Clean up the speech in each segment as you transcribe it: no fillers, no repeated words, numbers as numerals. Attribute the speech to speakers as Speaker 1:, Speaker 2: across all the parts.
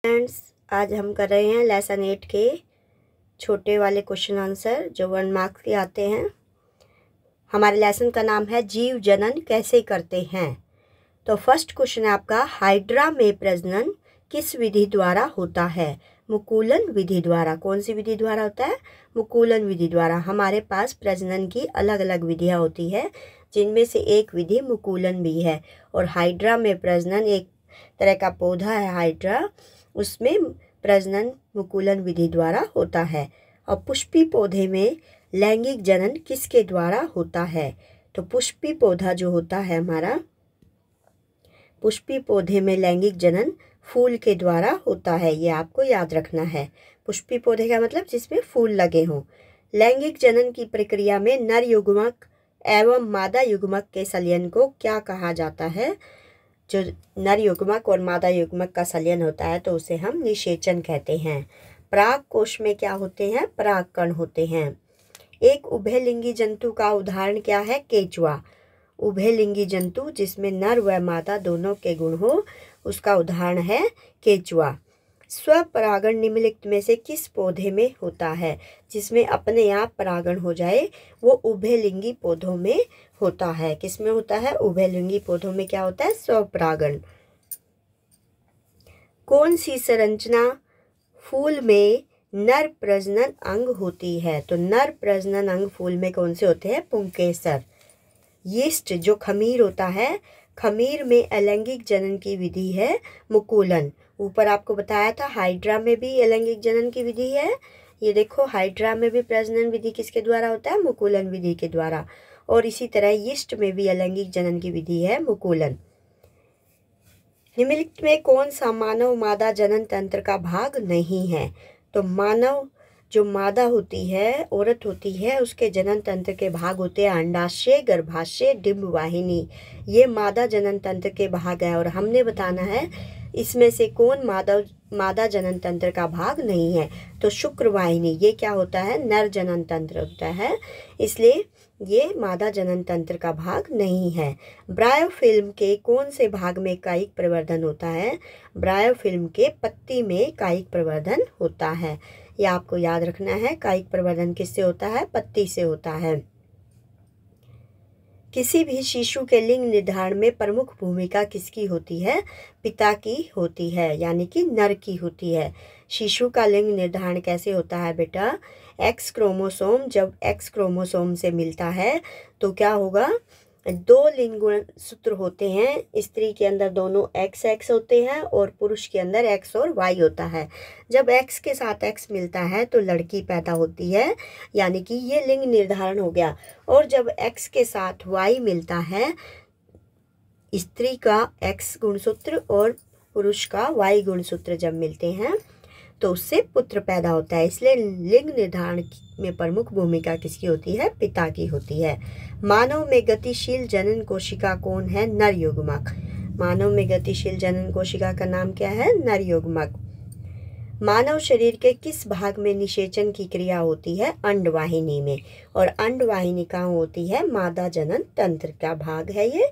Speaker 1: Friends, आज हम कर रहे हैं लेसन 8 के छोटे वाले क्वेश्चन आंसर जो 1 मार्क्स के आते हैं। हमारे लेसन का नाम है जीव जनन कैसे करते हैं। तो फर्स्ट क्वेश्चन है आपका, हाइड्रा में प्रजनन किस विधि द्वारा होता है? मुकुलन विधि द्वारा। कौन सी विधि द्वारा होता है? मुकुलन विधि द्वारा। हमारे पास प्रजनन की अलग अलग विधियाँ होती है, जिनमें से एक विधि मुकुलन भी है। और हाइड्रा में प्रजनन एक तरह का पौधा है हाइड्रा, उसमें प्रजनन मुकुलन विधि द्वारा होता है। और पुष्पी पौधे में लैंगिक जनन किसके द्वारा होता है? तो पुष्पी पौधा जो होता है हमारा, पुष्पी पौधे में लैंगिक जनन फूल के द्वारा होता है। ये आपको याद रखना है। पुष्पी पौधे का मतलब जिसमें फूल लगे हों। लैंगिक जनन की प्रक्रिया में नर युग्मक एवं मादा युग्मक के संलयन को क्या कहा जाता है? जो नर युग्मक और मादा युग्मक का संलयन होता है तो उसे हम निषेचन कहते हैं। पराग कोश में क्या होते हैं? परागकण होते हैं। एक उभयलिंगी जंतु का उदाहरण क्या है? केंचुआ। उभयलिंगी जंतु जिसमें नर व मादा दोनों के गुण हो, उसका उदाहरण है केंचुआ। स्वपरागण निम्नलिखित में से किस पौधे में होता है? जिसमें अपने आप परागण हो जाए, वो उभयलिंगी पौधों में होता है। किस में होता है? उभयलिंगी पौधों में क्या होता है? स्वपरागण। कौन सी संरचना फूल में नर प्रजनन अंग होती है? तो नर प्रजनन अंग फूल में कौन से होते हैं? पुंकेसर। यीस्ट जो खमीर होता है, खमीर में अलैंगिक जनन की विधि है मुकुलन। ऊपर आपको बताया था हाइड्रा में भी अलैंगिक जनन की विधि है। ये देखो, हाइड्रा में भी प्रजनन विधि किसके द्वारा होता है? मुकुलन विधि के द्वारा। और इसी तरह यीस्ट में भी अलैंगिक जनन की विधि है मुकुलन। निम्नलिखित में कौन सा मानव मादा जनन तंत्र का भाग नहीं है? तो मानव जो मादा होती है, औरत होती है, उसके जनन तंत्र के भाग होते हैं अंडाशय, गर्भाशय, डिंब वाहिनी। ये मादा जनन तंत्र के भाग है। और हमने बताना है इसमें से कौन मादा जनन तंत्र का भाग नहीं है। तो शुक्रवाहिनी, ये क्या होता है? नर जनन तंत्र होता है, इसलिए ये मादा जनन तंत्र का भाग नहीं है। ब्रायोफिल्म के कौन से भाग में कायिक प्रवर्धन होता है? ब्रायोफिल्म के पत्ती में कायिक प्रवर्धन होता है। ये आपको याद रखना है। कायिक प्रवर्धन किससे होता है? पत्ती से होता है। किसी भी शिशु के लिंग निर्धारण में प्रमुख भूमिका किसकी होती है? पिता की होती है, यानी कि नर की होती है। शिशु का लिंग निर्धारण कैसे होता है बेटा? एक्स क्रोमोसोम जब एक्स क्रोमोसोम से मिलता है तो क्या होगा? 2 लिंग गुणसूत्र होते हैं। स्त्री के अंदर दोनों एक्स एक्स होते हैं और पुरुष के अंदर एक्स और वाई होता है। जब एक्स के साथ एक्स मिलता है तो लड़की पैदा होती है, यानी कि ये लिंग निर्धारण हो गया। और जब एक्स के साथ वाई मिलता है, स्त्री का एक्स गुणसूत्र और पुरुष का वाई गुणसूत्र जब मिलते हैं तो उससे पुत्र पैदा होता है। इसलिए लिंग निर्धारण में प्रमुख भूमिका किसकी होती है? पिता की होती है। मानव में गतिशील जनन कोशिका कौन है? नर युग्मक। मानव में गतिशील जनन कोशिका का नाम क्या है? नर युग्मक। मानव शरीर के किस भाग में निषेचन की क्रिया होती है? अंडवाहिनी में। और अंडवाहिनी कहाँ होती है? मादा जनन तंत्र का भाग है ये।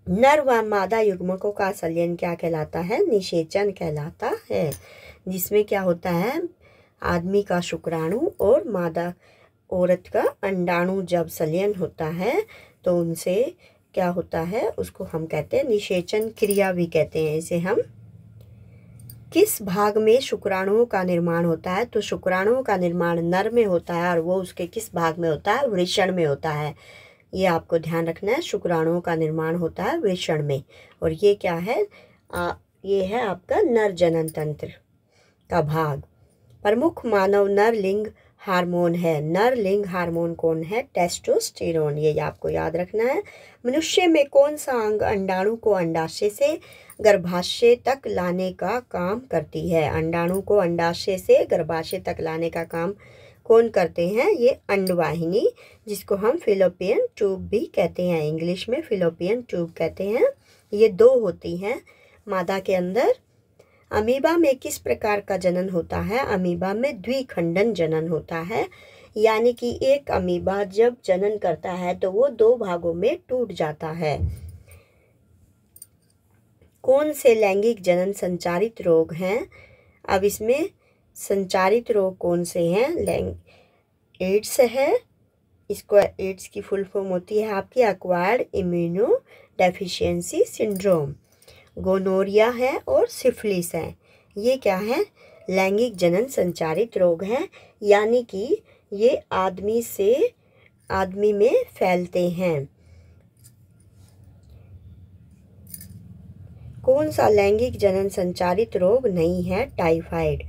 Speaker 1: नर व मादा युग्मकों का संलयन क्या कहलाता है? निषेचन कहलाता है। जिसमें क्या होता है? आदमी का शुक्राणु और मादा औरत का अंडाणु जब संलयन होता है तो उनसे क्या होता है? उसको हम कहते हैं निषेचन क्रिया भी कहते हैं इसे हम। किस भाग में शुक्राणुओं का निर्माण होता है? तो शुक्राणुओं का निर्माण नर में होता है और वो उसके किस भाग में होता है? वृषण में होता है। ये आपको ध्यान रखना है। शुक्राणुओं का निर्माण होता है वृषण में। और ये क्या है? ये है आपका नर जनन तंत्र का भाग। प्रमुख मानव नर लिंग हार्मोन है। नर लिंग हार्मोन कौन है? टेस्टोस्टेरोन। ये आपको याद रखना है। मनुष्य में कौन सा अंग अंडाणु को अंडाशय से गर्भाशय तक लाने का काम करती है? अंडाणु को अंडाशय से गर्भाशय तक लाने का काम कौन करते हैं? ये अंडवाहिनी, जिसको हम फिलोपियन ट्यूब भी कहते हैं। इंग्लिश में फिलोपियन ट्यूब कहते हैं। ये 2 होती हैं मादा के अंदर। अमीबा में किस प्रकार का जनन होता है? अमीबा में द्विखंडन जनन होता है, यानी कि एक अमीबा जब जनन करता है तो वो 2 भागों में टूट जाता है। कौन से लैंगिक जनन संचारित रोग हैं? अब इसमें संचारित रोग कौन से हैं? एड्स है, इसको एड्स की फुल फॉर्म होती है आपकी acquired immunodeficiency syndrome. Gonorrhoea है और सिफिलिस है। ये क्या है? लैंगिक जनन संचारित रोग हैं, यानी कि ये आदमी से आदमी में फैलते हैं। कौन सा लैंगिक जनन संचारित रोग नहीं है? टाइफाइड।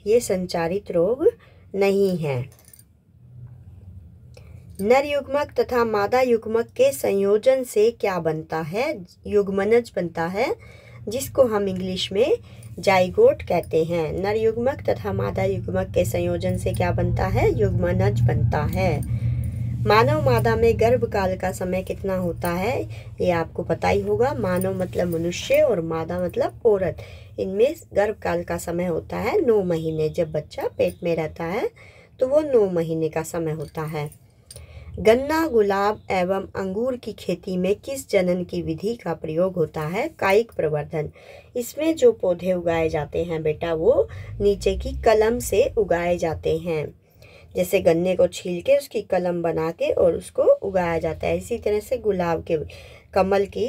Speaker 1: ये संचारित रोग नहीं है। नर युग्मक तथा मादा युग्मक के संयोजन से क्या बनता है? युग्मनज बनता है, जिसको हम इंग्लिश में जाइगोट कहते हैं। नर युग्मक तथा मादा युग्मक के संयोजन से क्या बनता है? युग्मनज बनता है। मानव मादा में गर्भकाल का समय कितना होता है? ये आपको पता ही होगा। मानव मतलब मनुष्य और मादा मतलब औरत। इनमें गर्भकाल का समय होता है 9 महीने। जब बच्चा पेट में रहता है तो वो 9 महीने का समय होता है। गन्ना, गुलाब एवं अंगूर की खेती में किस जनन की विधि का प्रयोग होता है? कायिक प्रवर्धन। इसमें जो पौधे उगाए जाते हैं बेटा, वो नीचे की कलम से उगाए जाते हैं। जैसे गन्ने को छील के उसकी कलम बना के और उसको उगाया जाता है, इसी तरह से गुलाब के कमल की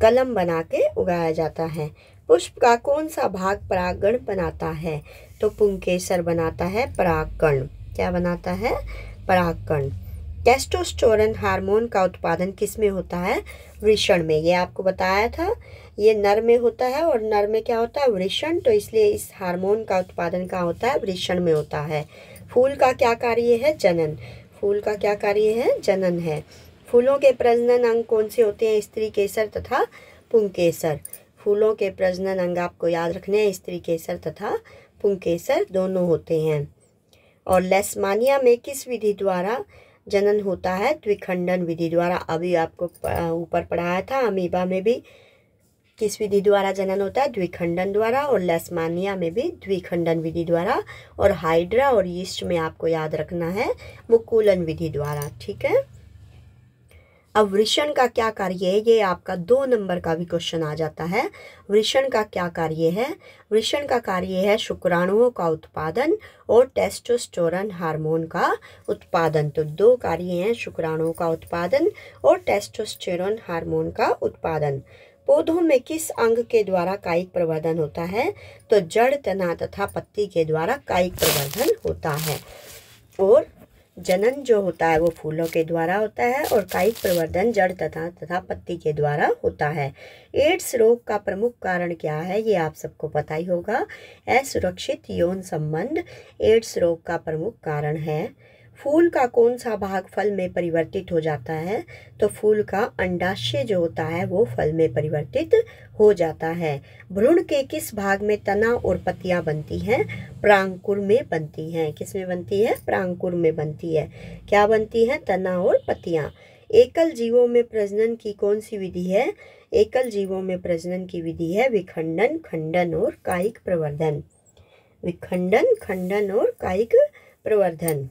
Speaker 1: कलम बना के उगाया जाता है। पुष्प का कौन सा भाग परागकण बनाता है? तो पुंकेसर बनाता है परागकण। क्या बनाता है? परागकण। टेस्टोस्टेरोन हार्मोन का उत्पादन किस में होता है? वृषण में। ये आपको बताया था, ये नर में होता है और नर में क्या होता है? वृषण। तो इसलिए इस हार्मोन का उत्पादन कहाँ होता है? वृषण में होता है। फूल का क्या कार्य है? जनन। फूल का क्या कार्य है? जनन है। फूलों के प्रजनन अंग कौन से होते हैं? स्त्री केसर तथा पुंकेसर। फूलों के प्रजनन अंग आपको याद रखने हैं, स्त्री केसर तथा पुंकेसर दोनों होते हैं। और लेशमानिया में किस विधि द्वारा जनन होता है? द्विखंडन विधि द्वारा। अभी आपको ऊपर पढ़ाया था, अमीबा में भी किस विधि द्वारा जनन होता है? द्विखंडन द्वारा। और लेशमानिया में भी द्विखंडन विधि द्वारा। और हाइड्रा और यीस्ट में आपको याद रखना है मुकुलन विधि द्वारा। ठीक है। अब वृषण का क्या कार्य है? ये आपका 2 नंबर का भी क्वेश्चन आ जाता है। वृषण का क्या कार्य है? वृषण का कार्य है शुक्राणुओं का उत्पादन और टेस्टोस्टेरोन हार्मोन का उत्पादन। तो 2 कार्य हैं, शुक्राणुओं का उत्पादन और टेस्टोस्टेरोन हार्मोन का उत्पादन। पौधों में किस अंग के द्वारा कायिक प्रवर्धन होता है? तो जड़, तना तथा पत्ती के द्वारा कायिक प्रवर्धन होता है। और जनन जो होता है वो फूलों के द्वारा होता है और कायिक प्रवर्धन जड़ तथा पत्ती के द्वारा होता है। एड्स रोग का प्रमुख कारण क्या है? ये आप सबको पता ही होगा। असुरक्षित यौन संबंध एड्स रोग का प्रमुख कारण है। फूल का कौन सा भाग फल में परिवर्तित हो जाता है? तो फूल का अंडाशय जो होता है वो फल में परिवर्तित हो जाता है। भ्रूण के किस भाग में तना और पत्तियां बनती हैं? प्रांकुर में बनती हैं। किस में बनती है? प्रांकुर में बनती है। क्या बनती है? तना और पत्तियां। एकल जीवों में प्रजनन की कौन सी विधि है? एकल जीवों में प्रजनन की विधि है विखंडन, खंडन और कायिक प्रवर्धन। विखंडन, खंडन और कायिक प्रवर्धन।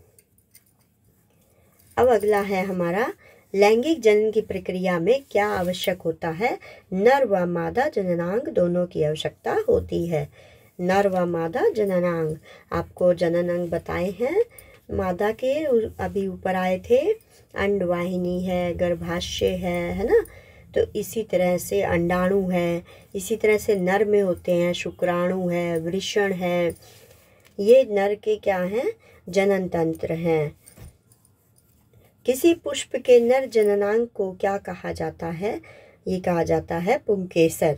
Speaker 1: अब अगला है हमारा, लैंगिक जनन की प्रक्रिया में क्या आवश्यक होता है? नर व मादा जननांग दोनों की आवश्यकता होती है। नर व मादा जननांग आपको जननांग बताए हैं मादा के, अभी ऊपर आए थे। अंडवाहिनी है, गर्भाशय है ना। तो इसी तरह से अंडाणु है, इसी तरह से नर में होते हैं शुक्राणु है, वृषण है। ये नर के क्या हैं? जनन तंत्र हैं। किसी पुष्प के नर जननांग को क्या कहा जाता है? ये कहा जाता है पुंकेसर।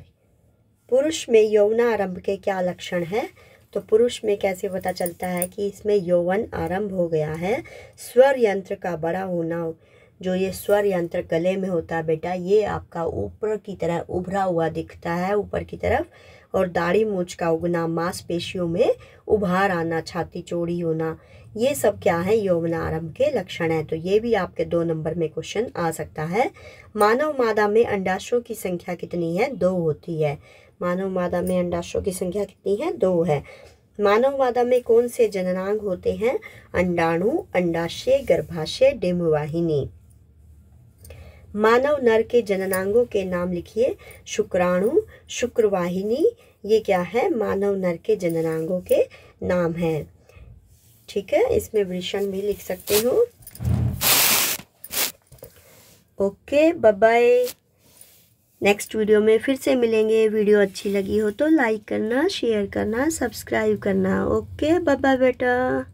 Speaker 1: पुरुष में यौवनारंभ के क्या लक्षण है? तो पुरुष में कैसे पता चलता है कि इसमें यौवन आरंभ हो गया है? स्वर यंत्र का बड़ा होना। जो ये स्वर यंत्र गले में होता है बेटा, ये आपका ऊपर की तरह उभरा हुआ दिखता है ऊपर की तरफ। और दाढ़ी मूंछ का उगना, मांसपेशियों में उभार आना, छाती चौड़ी होना, ये सब क्या है? यौवनारंभ के लक्षण है। तो ये भी आपके 2 नंबर में क्वेश्चन आ सकता है। मानव मादा में अंडाशयों की संख्या कितनी है? 2 होती है। मानव मादा में अंडाशयों की संख्या कितनी है? 2 है। मानव मादा में कौन से जननांग होते हैं? अंडाणु, अंडाशय, गर्भाशय, डिंबवाहिनी। मानव नर के जननांगों के नाम लिखिए। शुक्राणु, शुक्रवाहिनी, ये क्या है? मानव नर के जननांगों के नाम है। ठीक है, इसमें वृषण भी लिख सकते हो। Okay, bye bye. Next video में फिर से मिलेंगे। वीडियो अच्छी लगी हो तो लाइक करना, शेयर करना, सब्सक्राइब करना। ओके, बाय बाय बेटा।